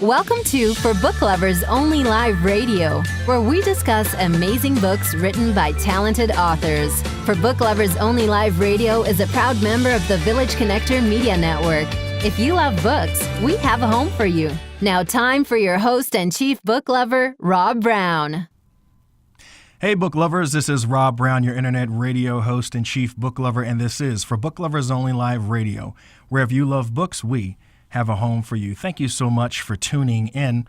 Welcome to For Book Lovers Only Live Radio, where we discuss amazing books written by talented authors. For Book Lovers Only Live Radio is a proud member of the Village Connector Media Network. If you love books, we have a home for you. Now time for your host and chief book lover, Rob Brown. Hey, book lovers, this is Rob Brown, your internet radio host and chief book lover, and this is For Book Lovers Only Live Radio, where if you love books, we have a home for you. Thank you so much for tuning in.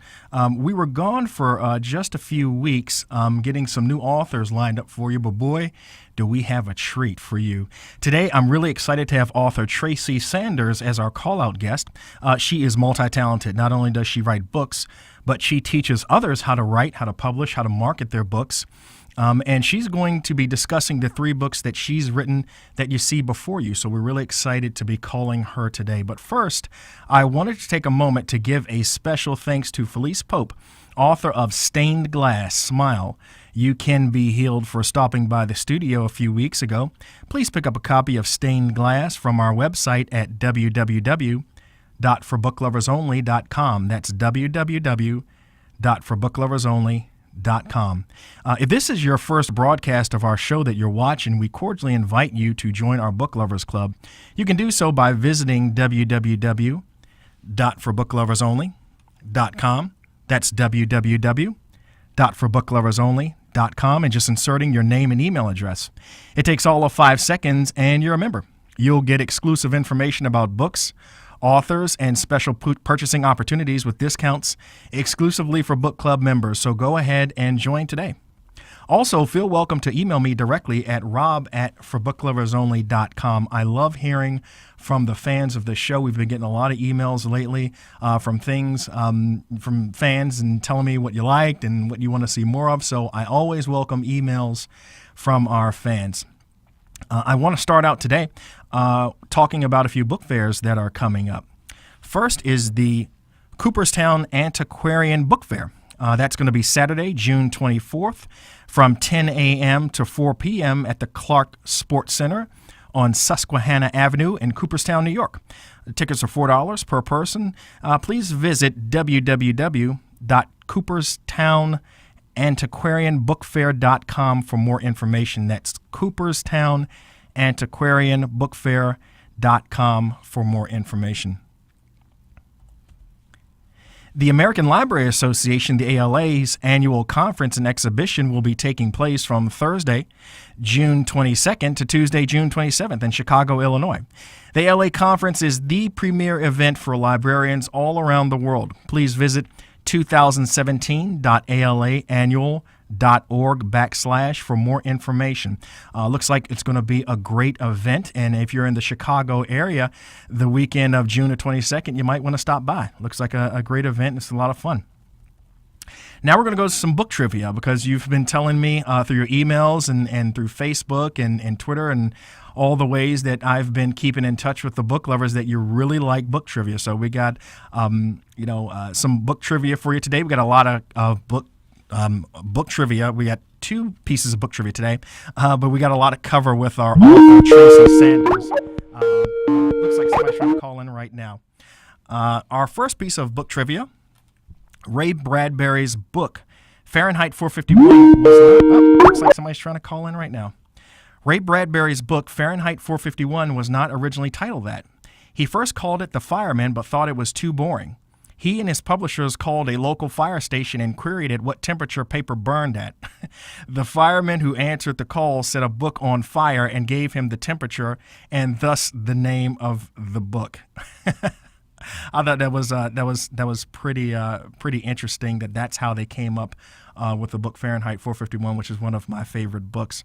We were gone for just a few weeks, getting some new authors lined up for you, but boy, do we have a treat for you. Today, I'm really excited to have author Traci Sanders as our call-out guest. She is multi-talented. Not only does she write books, but she teaches others how to write, how to publish, how to market their books. And she's going to be discussing the 3 books that she's written that you see before you. So we're really excited to be calling her today. But first, I wanted to take a moment to give a special thanks to Felice Pope, author of Stained Glass, Smile, You Can Be Healed, for stopping by the studio a few weeks ago. Please pick up a copy of Stained Glass from our website at www.forbookloversonly.com. That's www.forbookloversonly.com. If this is your first broadcast of our show that you're watching, we cordially invite you to join our Book Lovers Club. You can do so by visiting www.forbookloversonly.com. That's www.forbookloversonly.com, and just inserting your name and email address. It takes all of 5 seconds, and you're a member. You'll get exclusive information about books, authors, and special purchasing opportunities with discounts exclusively for book club members. So go ahead and join today. Also, feel welcome to email me directly at rob@forbookloversonly.com. I love hearing from the fans of the show. We've been getting a lot of emails lately from fans and telling me what you liked and what you want to see more of. So I always welcome emails from our fans. I want to start out today talking about a few book fairs that are coming up. First is the Cooperstown Antiquarian Book Fair. That's going to be Saturday, June 24th from 10 a.m. to 4 p.m. at the Clark Sports Center on Susquehanna Avenue in Cooperstown, New York. The tickets are $4 per person. Please visit www.cooperstownantiquarianbookfair.com for more information. That's cooperstownantiquarianbookfair.com for more information. The American Library Association, the ALA's annual conference and exhibition will be taking place from Thursday, June 22nd to Tuesday, June 27th in Chicago, Illinois. The ALA conference is the premier event for librarians all around the world. Please visit 2017.alaannual.org/ for more information. Looks like it's going to be a great event, and if you're in the Chicago area the weekend of June the 22nd, you might want to stop by. Looks like a great event. It's a lot of fun. Now we're going to go to some book trivia, because you've been telling me through your emails and through Facebook and Twitter and all the ways that I've been keeping in touch with the book lovers that you really like book trivia. So we got some book trivia for you today. We got a lot of book trivia. We got 2 pieces of book trivia today, but we got a lot to cover with our author, Traci Sanders. Looks like somebody's trying to call in right now. Our first piece of book trivia, Ray Bradbury's book, Fahrenheit 451, looks like somebody's trying to call in right now. Ray Bradbury's book, Fahrenheit 451, was not originally titled that. He first called it The Fireman, but thought it was too boring. He and his publishers called a local fire station and queried at what temperature paper burned at. The fireman who answered the call set a book on fire and gave him the temperature, and thus the name of the book. I thought that was pretty interesting. That's how they came up with the book Fahrenheit 451, which is one of my favorite books.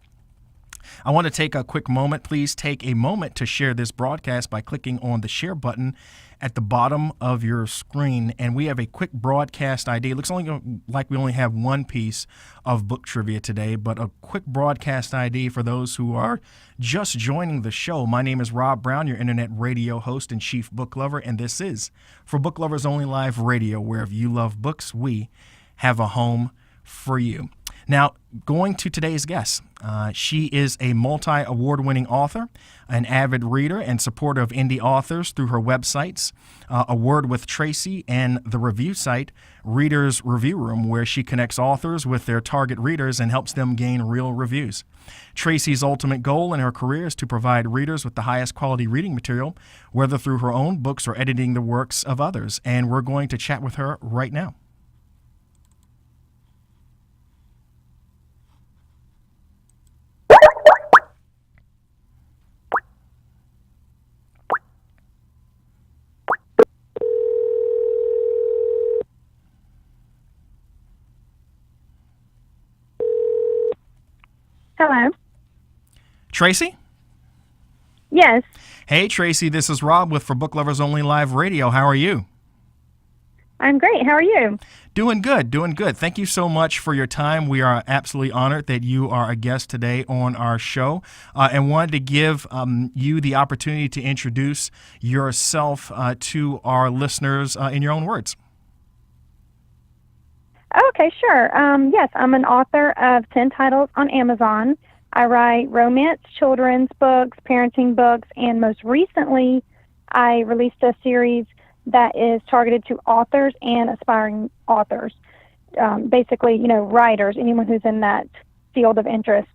I want to take a quick moment. Please take a moment to share this broadcast by clicking on the share button at the bottom of your screen. And we have a quick broadcast ID. It looks like we only have one piece of book trivia today, but a quick broadcast ID for those who are just joining the show. My name is Rob Brown, your internet radio host and chief book lover, and this is For Book Lovers Only Live Radio, where if you love books, we have a home for you. Now, going to today's guest, she is a multi-award-winning author, an avid reader and supporter of indie authors through her websites, A Word with Traci, and the review site Reader's Review Room, where she connects authors with their target readers and helps them gain real reviews. Traci's ultimate goal in her career is to provide readers with the highest quality reading material, whether through her own books or editing the works of others. And we're going to chat with her right now. Hello. Traci? Yes. Hey, Traci, this is Rob with For Book Lovers Only Live Radio. How are you? I'm great. How are you? Doing good, doing good. Thank you so much for your time. We are absolutely honored that you are a guest today on our show and wanted to give you the opportunity to introduce yourself to our listeners in your own words. Okay, sure. Yes, I'm an author of 10 titles on Amazon. I write romance, children's books, parenting books, and most recently, I released a series that is targeted to authors and aspiring authors. Basically, writers, anyone who's in that field of interest.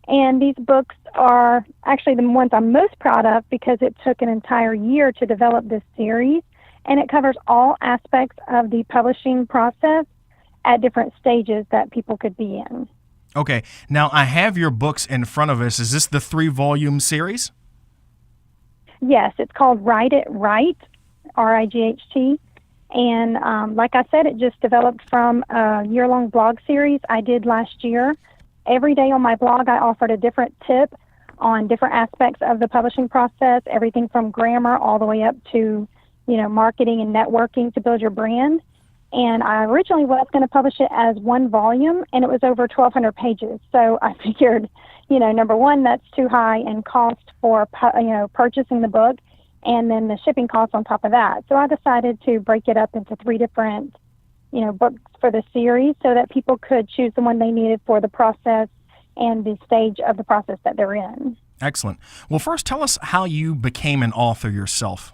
And these books are actually the ones I'm most proud of because it took an entire year to develop this series, and it covers all aspects of the publishing process at different stages that people could be in. Okay. Now, I have your books in front of us. Is this the 3-volume series? Yes, it's called Write It Right, R-I-G-H-T. And like I said, it just developed from a year-long blog series I did last year. Every day on my blog, I offered a different tip on different aspects of the publishing process, everything from grammar all the way up to, marketing and networking to build your brand. And I originally was going to publish it as one volume, and it was over 1,200 pages. So I figured, number one, that's too high in cost for, purchasing the book, and then the shipping costs on top of that. So I decided to break it up into 3 different, books for the series so that people could choose the one they needed for the process and the stage of the process that they're in. Excellent. Well, first, tell us how you became an author yourself.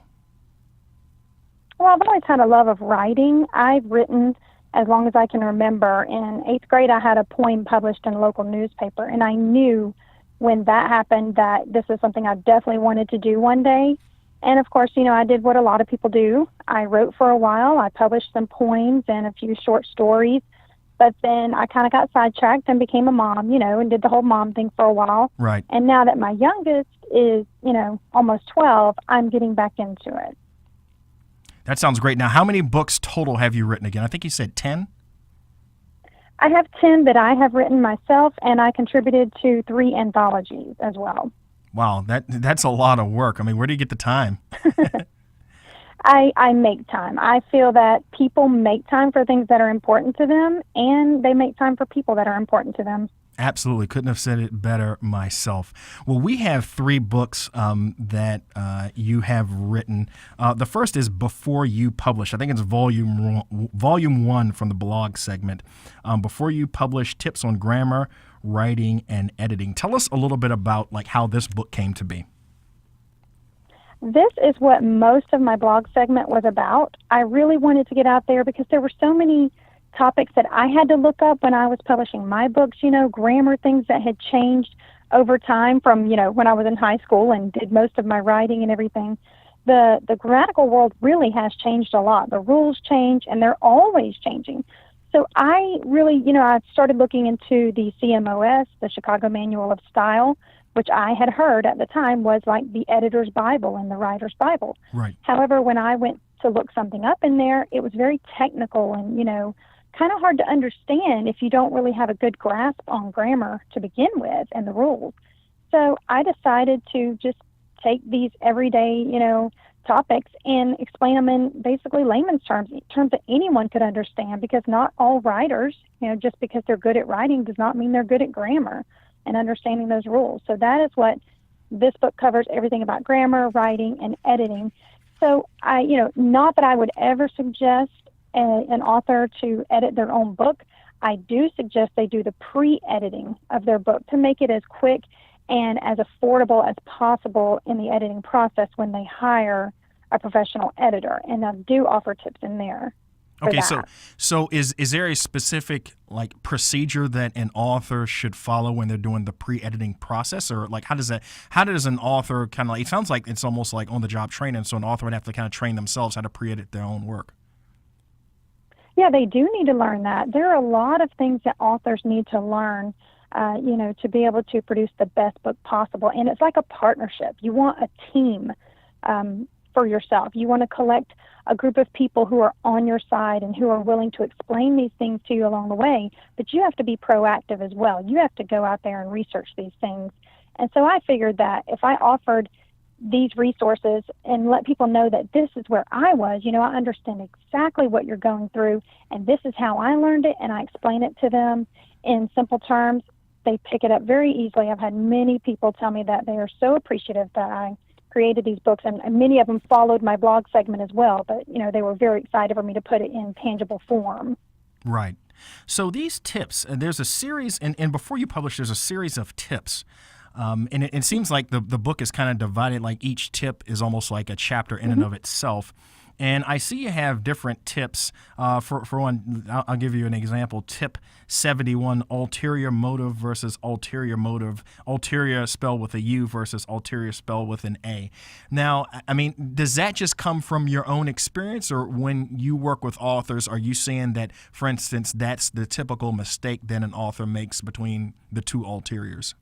Well, I've always had a love of writing. I've written as long as I can remember. In 8th grade, I had a poem published in a local newspaper, and I knew when that happened that this is something I definitely wanted to do one day. And, of course, I did what a lot of people do. I wrote for a while. I published some poems and a few short stories, but then I kind of got sidetracked and became a mom, and did the whole mom thing for a while. Right. And now that my youngest is, almost 12, I'm getting back into it. That sounds great. Now, how many books total have you written again? I think you said 10? I have 10 that I have written myself, and I contributed to 3 anthologies as well. Wow, that's a lot of work. I mean, where do you get the time? I make time. I feel that people make time for things that are important to them, and they make time for people that are important to them. Absolutely. Couldn't have said it better myself. Well, we have 3 books that you have written. The first is Before You Publish. I think it's volume 1 from the blog segment. Before You Publish, Tips on Grammar, Writing, and Editing. Tell us a little bit about how this book came to be. This is what most of my blog segment was about. I really wanted to get out there because there were so many topics that I had to look up when I was publishing my books, grammar things that had changed over time from, when I was in high school and did most of my writing and everything. The grammatical world really has changed a lot. The rules change, and they're always changing. So I really, I started looking into the CMOS, the Chicago Manual of Style, which I had heard at the time was like the editor's Bible and the writer's Bible. Right. However, when I went to look something up in there, it was very technical and, kind of hard to understand if you don't really have a good grasp on grammar to begin with and the rules. So I decided to just take these everyday, topics and explain them in basically layman's terms that anyone could understand, because not all writers, just because they're good at writing does not mean they're good at grammar and understanding those rules. So that is what this book covers, everything about grammar, writing, and editing. So not that I would ever suggest an author to edit their own book. I do suggest they do the pre-editing of their book to make it as quick and as affordable as possible in the editing process when they hire a professional editor. And I do offer tips in there. Okay, so is there a specific like procedure that an author should follow when they're doing the pre-editing process, or like how does an author kind of like, it sounds like it's almost like on the job training, so an author would have to kind of train themselves how to pre-edit their own work? Yeah, they do need to learn that. There are a lot of things that authors need to learn, to be able to produce the best book possible. And it's like a partnership. You want a team for yourself. You want to collect a group of people who are on your side and who are willing to explain these things to you along the way. But you have to be proactive as well. You have to go out there and research these things. And so I figured that if I offered these resources and let people know that this is where I was, I understand exactly what you're going through, and this is how I learned it, and I explain it to them in simple terms, they pick it up very easily. I've had many people tell me that they are so appreciative that I created these books, and many of them followed my blog segment as well, but they were very excited for me to put it in tangible form. Right. So these tips, there's a series, and before you publish, there's a series of tips. And it seems like the book is kind of divided, like each tip is almost like a chapter in and of itself. And I see you have different tips. For one, I'll give you an example. Tip 71, ulterior motive versus ulterior motive. Ulterior spelled with a U versus ulterior spelled with an A. Now, I mean, does that just come from your own experience, or when you work with authors, are you saying that, for instance, that's the typical mistake that an author makes between the two ulteriors?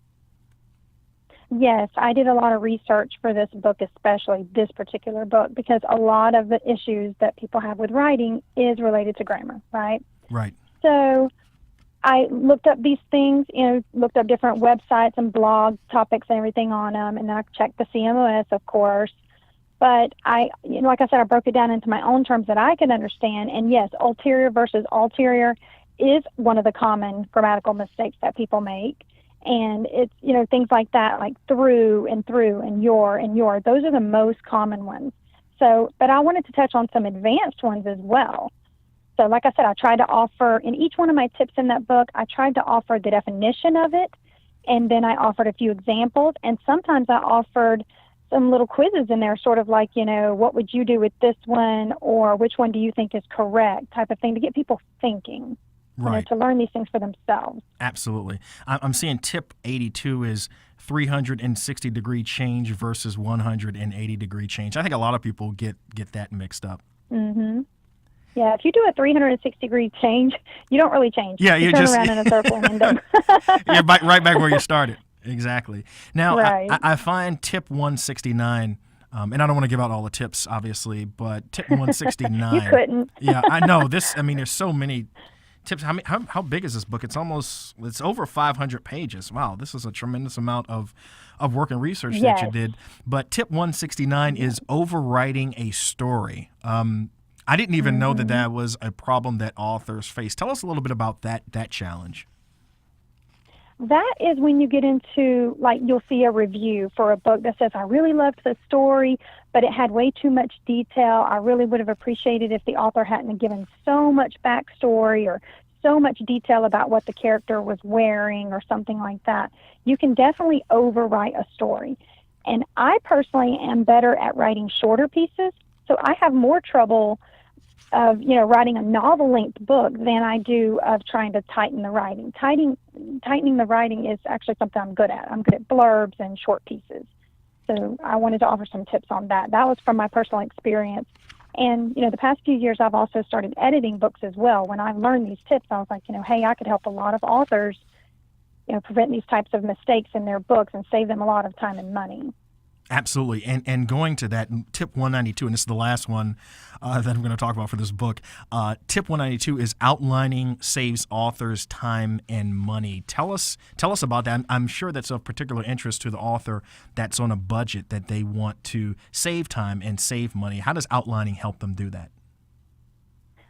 Yes, I did a lot of research for this book, especially this particular book, because a lot of the issues that people have with writing is related to grammar, right? Right. So I looked up these things, looked up different websites and blog topics and everything on them, and then I checked the CMOS, of course. But like I said, I broke it down into my own terms that I could understand. And yes, ulterior versus ulterior is one of the common grammatical mistakes that people make. And it's, things like that, like through and your and your. Those are the most common ones. So, but I wanted to touch on some advanced ones as well. So like I said, I tried to offer, in each one of my tips in that book, I tried to offer the definition of it, and then I offered a few examples, and sometimes I offered some little quizzes in there, sort of like, what would you do with this one, or which one do you think is correct, type of thing, to get people thinking. Right. To learn these things for themselves. Absolutely. I'm seeing tip 82 is 360-degree change versus 180-degree change. I think a lot of people get that mixed up. Mm-hmm. Yeah, if you do a 360-degree change, you don't really change. Yeah, you turn around in a circle and end up. You're right back where you started. Exactly. Now, right. I find tip 169, and I don't want to give out all the tips, obviously, but tip 169. You couldn't. Yeah, I know. There's so many tips. How big is this book? It's over 500 pages. Wow, this is a tremendous amount of work and research that you did. But tip 169 is overwriting a story. I didn't even know that was a problem that authors face. Tell us a little bit about that challenge. That is when you get into, like, you'll see a review for a book that says, I really loved the story, but it had way too much detail. I really would have appreciated if the author hadn't given so much backstory or so much detail about what the character was wearing or something like that. You can definitely overwrite a story. And I personally am better at writing shorter pieces, so I have more trouble of writing a novel-length book than I do of trying to tighten the writing. Tightening the writing is actually something I'm good at. I'm good at blurbs and short pieces. So I wanted to offer some tips on that. That was from my personal experience. And, the past few years I've also started editing books as well. When I learned these tips, I was like, hey, I could help a lot of authors, prevent these types of mistakes in their books and save them a lot of time and money. Absolutely. And going to that, tip 192, and this is the last one that I'm going to talk about for this book. Tip 192 is outlining saves authors time and money. Tell us about that. I'm sure that's of particular interest to the author that's on a budget that they want to save time and save money. How does outlining help them do that?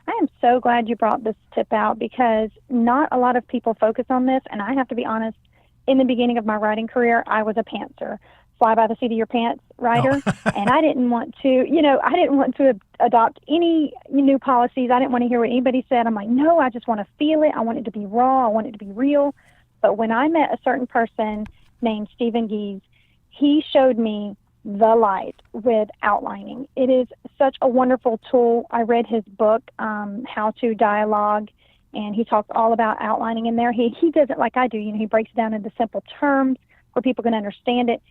I am so glad you brought this tip out, because not a lot of people focus on this. And I have to be honest, in the beginning of my writing career, I was a pantser. fly by the seat of your pants writer. Oh. And I didn't want to adopt any new policies. I didn't want to hear what anybody said. I'm like, no, I just want to feel it. I want it to be raw. I want it to be real. But when I met a certain person named Stephen Gies, he showed me the light with outlining. It is such a wonderful tool. I read his book, How to Dialogue, and he talks all about outlining in there. He does it like I do. He breaks it down into simple terms where people can understand it.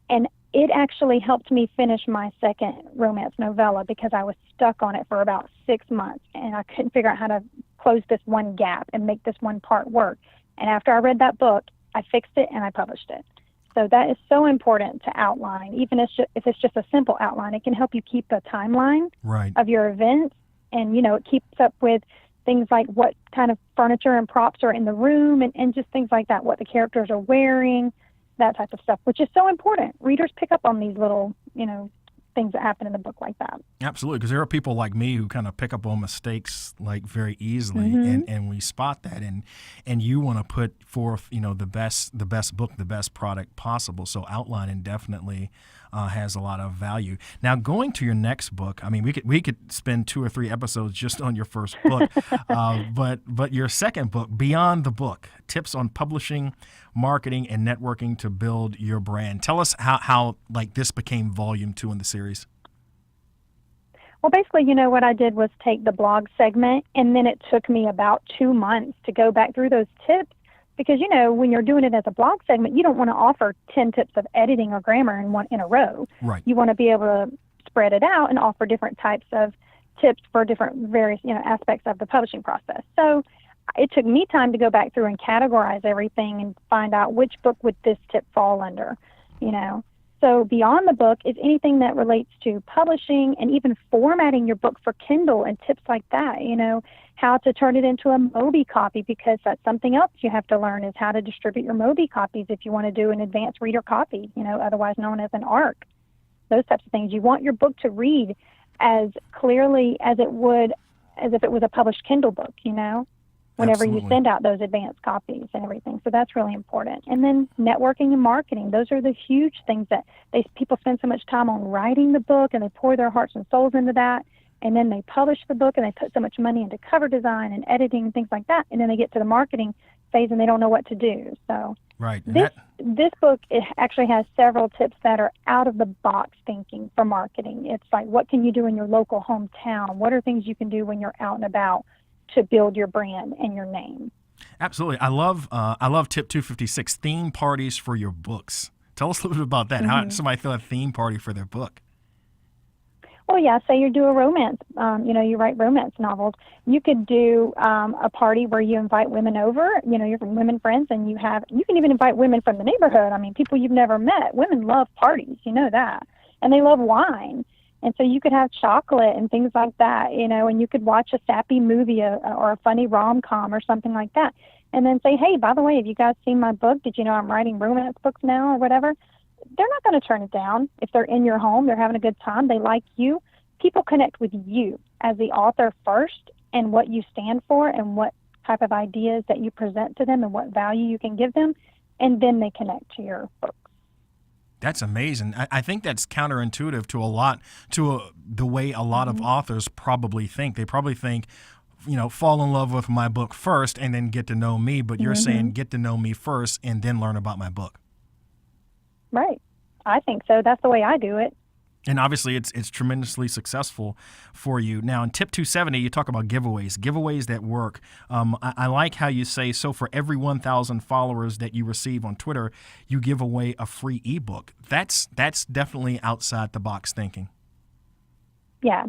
And it actually helped me finish my second romance novella because I was stuck on it for about 6 months, and I couldn't figure out how to close this one gap and make this one part work. And after I read that book, I fixed it and I published it. So that is so important to outline. Even if it's just a simple outline, it can help you keep a timeline of your events. And, it keeps up with things like what kind of furniture and props are in the room and just things like that, what the characters are wearing, that type of stuff, which is so important. Readers pick up on these little, things that happen in the book like that. Absolutely, because there are people like me who kind of pick up on mistakes like very easily, and we spot that, and you want to put forth the best book, the best product possible. So outlining definitely has a lot of value. Now, going to your next book, I mean, we could spend 2 or 3 episodes just on your first book, but your second book, Beyond the Book: Tips on Publishing, Marketing, and Networking to Build Your Brand. Tell us how like this became volume 2 in the series. Well, basically, what I did was take the blog segment, and then it took me about 2 months to go back through those tips. Because, when you're doing it as a blog segment, you don't want to offer 10 tips of editing or grammar in a row. Right. You want to be able to spread it out and offer different types of tips for different various, aspects of the publishing process. So it took me time to go back through and categorize everything and find out which book would this tip fall under, So Beyond the Book is anything that relates to publishing and even formatting your book for Kindle and tips like that, how to turn it into a Mobi copy, because that's something else you have to learn is how to distribute your Mobi copies if you want to do an advanced reader copy, otherwise known as an ARC. Those types of things. You want your book to read as clearly as if it was a published Kindle book, whenever Absolutely. you send out those advanced copies and everything. So that's really important. And then networking and marketing, those are the huge things that people spend so much time on writing the book, and they pour their hearts and souls into that. And then they publish the book, and they put so much money into cover design and editing and things like that. And then they get to the marketing phase and they don't know what to do. So right. This book, it actually has several tips that are out of the box thinking for marketing. It's like, what can you do in your local hometown? What are things you can do when you're out and about to build your brand and your name? Absolutely. I love tip 256, theme parties for your books. Tell us a little bit about that. How does somebody throw a theme party for their book? Well, yeah, say you do a romance, you write romance novels. You could do a party where you invite women over, your women friends, and you can even invite women from the neighborhood. I mean, people you've never met. Women love parties, that, and they love wine. And so you could have chocolate and things like that, and you could watch a sappy movie or a funny rom-com or something like that. And then say, hey, by the way, have you guys seen my book? Did you know I'm writing romance books now or whatever? They're not going to turn it down. If they're in your home, they're having a good time, they like you. People connect with you as the author first, and what you stand for and what type of ideas that you present to them and what value you can give them, and then they connect to your book. That's amazing. I think that's counterintuitive to the way a lot of authors probably think. They probably think, fall in love with my book first and then get to know me. But you're saying get to know me first and then learn about my book. Right. I think so. That's the way I do it. And obviously, it's tremendously successful for you. Now, in tip 270, you talk about giveaways that work. I like how you say, so for every 1,000 followers that you receive on Twitter, you give away a free ebook. That's definitely outside the box thinking. Yeah.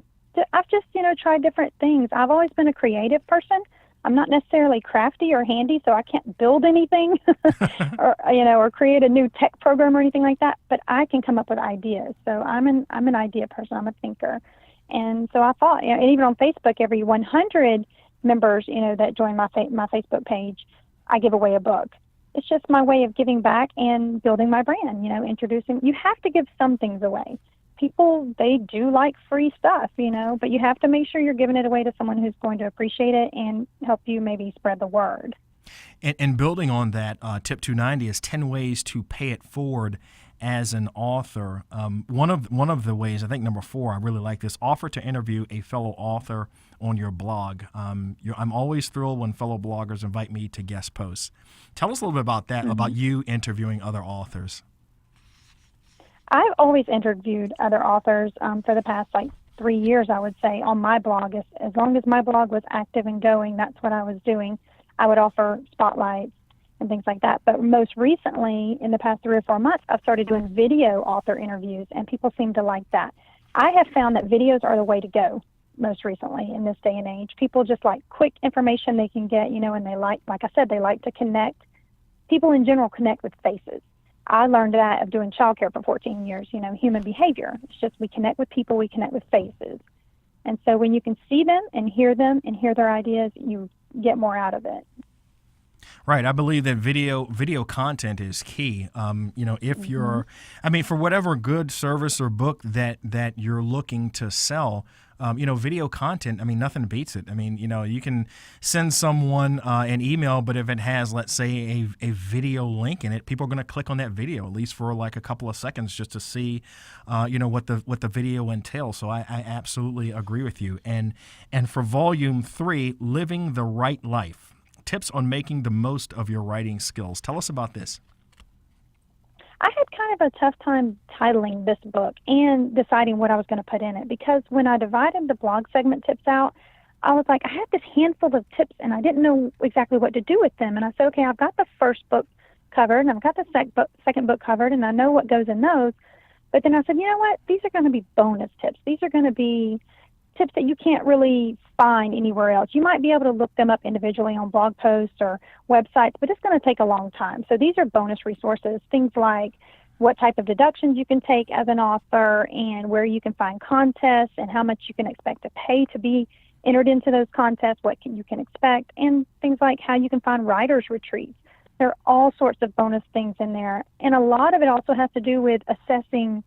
I've just, tried different things. I've always been a creative person. I'm not necessarily crafty or handy, so I can't build anything or create a new tech program or anything like that, but I can come up with ideas. So I'm an idea person. I'm a thinker. And so I thought, and even on Facebook, every 100 members, that join my Facebook page, I give away a book. It's just my way of giving back and building my brand, introducing. You have to give some things away. People, they do like free stuff, but you have to make sure you're giving it away to someone who's going to appreciate it and help you maybe spread the word. And building on that, tip 290 is 10 ways to pay it forward as an author, one of the ways, I think number 4, I really like this, offer to interview a fellow author on your blog. I'm always thrilled when fellow bloggers invite me to guest posts. Tell us a little bit about that, about you interviewing other authors. I've always interviewed other authors for the past 3 years, I would say, on my blog. As long as my blog was active and going, that's what I was doing. I would offer spotlights and things like that. But most recently, in the past 3 or 4 months, I've started doing video author interviews, and people seem to like that. I have found that videos are the way to go most recently in this day and age. People just like quick information they can get, and they like I said, they like to connect. People in general connect with faces. I learned that of doing childcare for 14 years, human behavior. It's just we connect with people, we connect with faces. And so when you can see them and hear their ideas, you get more out of it. Right. I believe that video content is key. If you're, for whatever good service or book that you're looking to sell, video content, nothing beats it. You can send someone an email, but if it has, let's say, a video link in it, people are going to click on that video, at least for like a couple of seconds, just to see, what the video entails. So I absolutely agree with you. And for volume 3, Living the Right Life, tips on making the most of your writing skills. Tell us about this. I had kind of a tough time titling this book and deciding what I was going to put in it, because when I divided the blog segment tips out, I was like, I had this handful of tips and I didn't know exactly what to do with them. And I said, okay, I've got the first book covered and I've got the second book covered and I know what goes in those. But then I said, you know what? These are going to be bonus tips. These are going to be tips that you can't really find anywhere else. You might be able to look them up individually on blog posts or websites, but it's going to take a long time. So these are bonus resources, things like what type of deductions you can take as an author and where you can find contests and how much you can expect to pay to be entered into those contests, you can expect, and things like how you can find writers' retreats. There are all sorts of bonus things in there. And a lot of it also has to do with assessing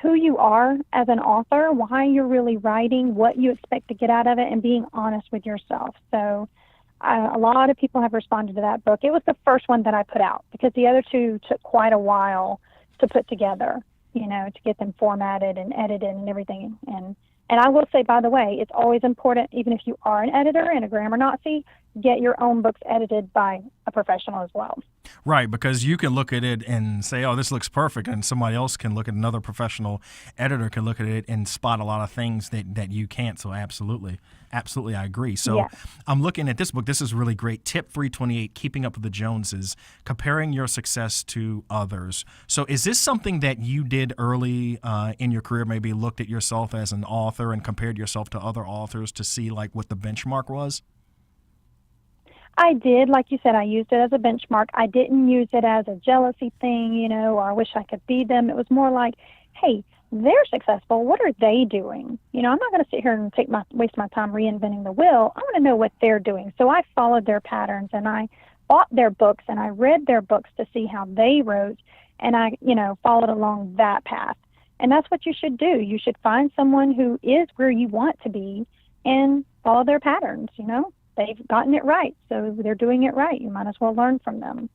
who you are as an author, why you're really writing, what you expect to get out of it, and being honest with yourself. So a lot of people have responded to that book. It was the first one that I put out because the other 2 took quite a while to put together, to get them formatted and edited and everything. And I will say, by the way, it's always important, even if you are an editor and a grammar Nazi, get your own books edited by a professional as well. Right, because you can look at it and say, oh, this looks perfect, and somebody else can look at another professional editor can look at it and spot a lot of things that you can't. So absolutely, I agree. So yeah. I'm looking at this book. This is really great. Tip 328, Keeping Up with the Joneses, comparing your success to others. So is this something that you did early in your career, maybe looked at yourself as an author and compared yourself to other authors to see like what the benchmark was? I did. Like you said, I used it as a benchmark. I didn't use it as a jealousy thing, or I wish I could be them. It was more like, hey, they're successful. What are they doing? I'm not going to sit here and waste my time reinventing the wheel. I want to know what they're doing. So I followed their patterns and I bought their books and I read their books to see how they wrote, and I, followed along that path. And that's what you should do. You should find someone who is where you want to be and follow their patterns, They've gotten it right, so they're doing it right. You might as well learn from them.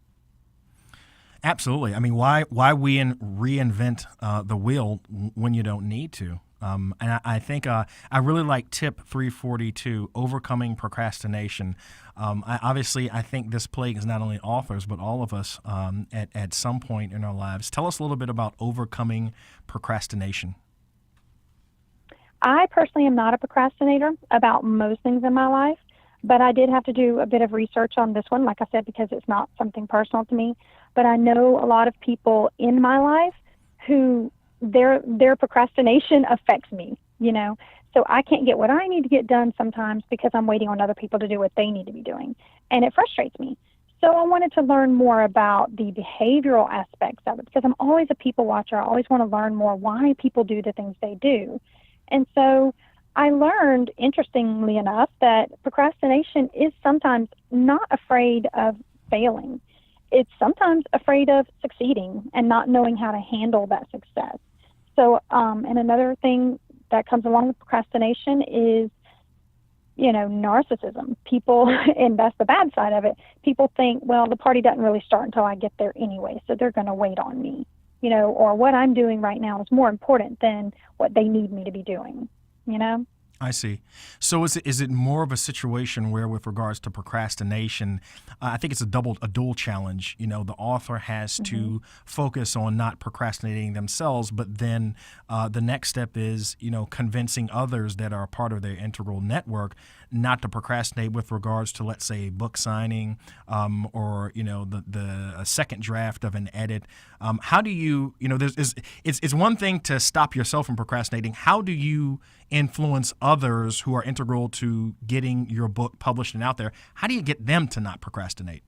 Absolutely. Why reinvent the wheel when you don't need to? And I think I really like tip 342, overcoming procrastination. I think this plagues not only authors, but all of us at some point in our lives. Tell us a little bit about overcoming procrastination. I personally am not a procrastinator about most things in my life. But I did have to do a bit of research on this one, like I said, because it's not something personal to me. But I know a lot of people in my life who their procrastination affects me, So I can't get what I need to get done sometimes because I'm waiting on other people to do what they need to be doing. And it frustrates me. So I wanted to learn more about the behavioral aspects of it because I'm always a people watcher. I always want to learn more why people do the things they do. And so I learned, interestingly enough, that procrastination is sometimes not afraid of failing. It's sometimes afraid of succeeding and not knowing how to handle that success. So, and another thing that comes along with procrastination is, narcissism. People, and that's the bad side of it, people think, well, the party doesn't really start until I get there anyway, so they're going to wait on me. or what I'm doing right now is more important than what they need me to be doing, you know? I see. So is it more of a situation where, with regards to procrastination, I think it's a dual challenge. The author has to focus on not procrastinating themselves, but then the next step is, convincing others that are a part of their integral network not to procrastinate with regards to, let's say, book signing, or a second draft of an edit. How do you, it's one thing to stop yourself from procrastinating. How do you influence others who are integral to getting your book published and out there? How do you get them to not procrastinate?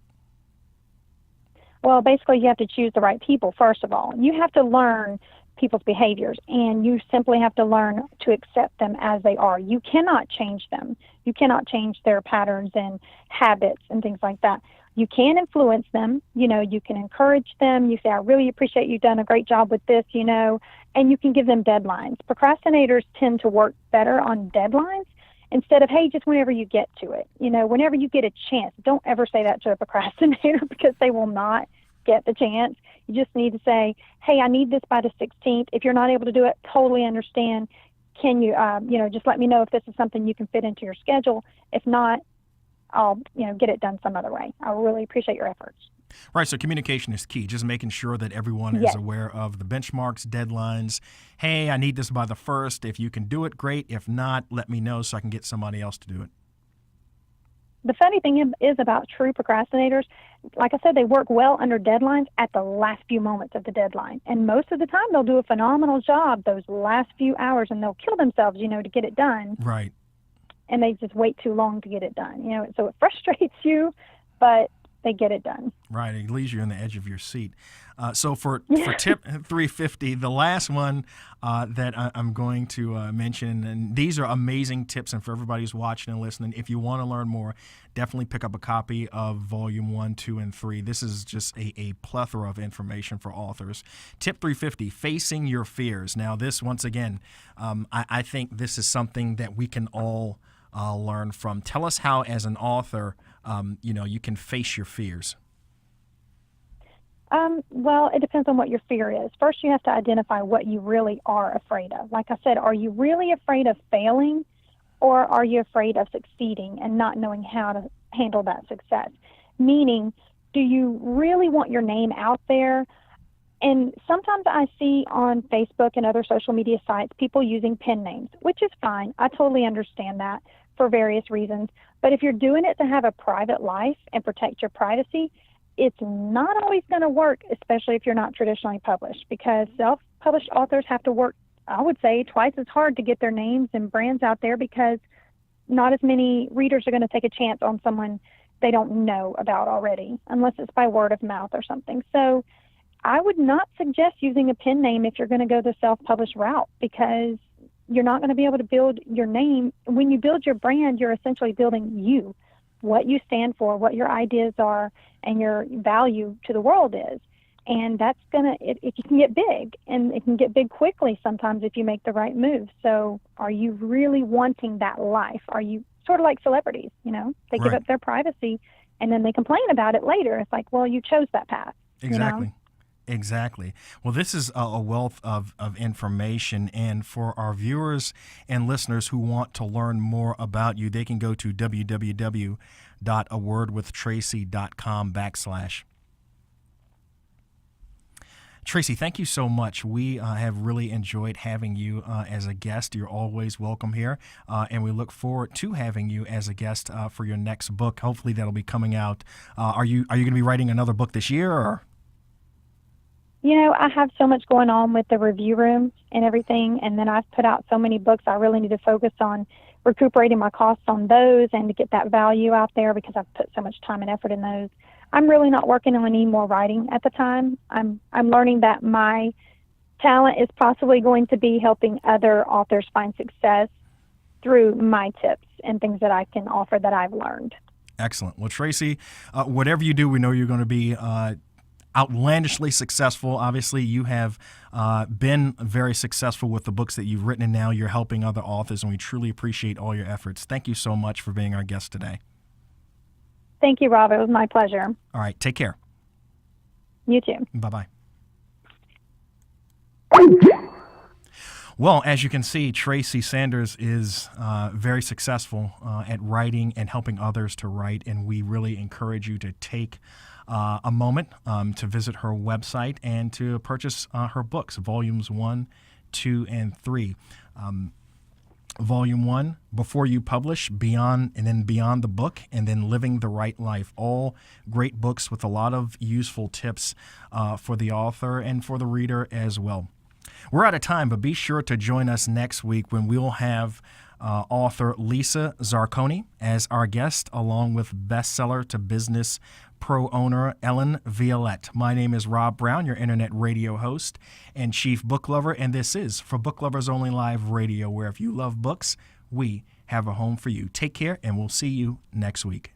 Well, basically, you have to choose the right people, first of all. You have to learn people's behaviors, and you simply have to learn to accept them as they are. You cannot change them. You cannot change their patterns and habits and things like that. You can influence them. You can encourage them. You say, I really appreciate you've done a great job with this, and you can give them deadlines. Procrastinators tend to work better on deadlines instead of, hey, just whenever you get to it. Whenever you get a chance. Don't ever say that to a procrastinator because they will not get the chance. You just need to say, hey, I need this by the 16th. If you're not able to do it, totally understand. Can you, just let me know if this is something you can fit into your schedule. If not, I'll, get it done some other way. I really appreciate your efforts. Right. So communication is key. Just making sure that everyone is aware of the benchmarks, deadlines. Hey, I need this by the 1st. If you can do it, great. If not, let me know so I can get somebody else to do it. The funny thing is about true procrastinators, like I said, they work well under deadlines at the last few moments of the deadline. And most of the time, they'll do a phenomenal job those last few hours, and they'll kill themselves, to get it done. Right. And they just wait too long to get it done. So it frustrates you, but they get it done. Right. It leaves you on the edge of your seat. So for tip 350, the last one that I'm going to mention, and these are amazing tips, and for everybody who's watching and listening, if you want to learn more, definitely pick up a copy of Volume 1, 2, and 3. This is just a plethora of information for authors. Tip 350, facing your fears. Now, this, once again, I think this is something that we can all learn from. Tell us how, as an author, you can face your fears. Well, it depends on what your fear is. First, you have to identify what you really are afraid of. Like I said, are you really afraid of failing, or are you afraid of succeeding and not knowing how to handle that success? Meaning, do you really want your name out there? And sometimes I see on Facebook and other social media sites people using pen names, which is fine. I totally understand that for various reasons. But if you're doing it to have a private life and protect your privacy, it's not always going to work, especially if you're not traditionally published, because self-published authors have to work, I would say, twice as hard to get their names and brands out there, because not as many readers are going to take a chance on someone they don't know about already, unless it's by word of mouth or something. So I would not suggest using a pen name if you're going to go the self-published route, because you're not going to be able to build your name. When you build your brand, you're essentially building you, what you stand for, what your ideas are, and your value to the world is. And that's it can get big, and it can get big quickly sometimes if you make the right move. So are you really wanting that life? Are you sort of like celebrities, they give up their privacy and then they complain about it later. It's like, well, you chose that path. Exactly. Exactly. Well, this is a wealth of information, and for our viewers and listeners who want to learn more about you, they can go to www.awordwithtraci.com/. Traci, thank you so much. We have really enjoyed having you as a guest. You're always welcome here, and we look forward to having you as a guest for your next book. Hopefully that'll be coming out. Are you going to be writing another book this year, or? I have so much going on with the review room and everything, and then I've put out so many books. I really need to focus on recuperating my costs on those and to get that value out there, because I've put so much time and effort in those. I'm really not working on any more writing at the time. I'm learning that my talent is possibly going to be helping other authors find success through my tips and things that I can offer that I've learned. Excellent. Well, Traci, whatever you do, we know you're going to be outlandishly successful. Obviously, you have been very successful with the books that you've written, and now you're helping other authors, and we truly appreciate all your efforts. Thank you so much for being our guest today. Thank you, Rob. It was my pleasure. All right. Take care. You too. Bye-bye. Well, as you can see, Traci Sanders is very successful at writing and helping others to write, and we really encourage you to take a moment to visit her website and to purchase her books, volumes 1, 2, and 3. Volume 1, Before You Publish, Beyond, and then Beyond the Book, and then Living the Right Life. All great books with a lot of useful tips for the author and for the reader as well. We're out of time, but be sure to join us next week when we'll have author Lisa Zarconi as our guest, along with bestseller to business pro owner Ellen Violette. My name is Rob Brown, your internet radio host and chief book lover, and this is For Book Lovers Only Live Radio, where if you love books, we have a home for you. Take care, and we'll see you next week.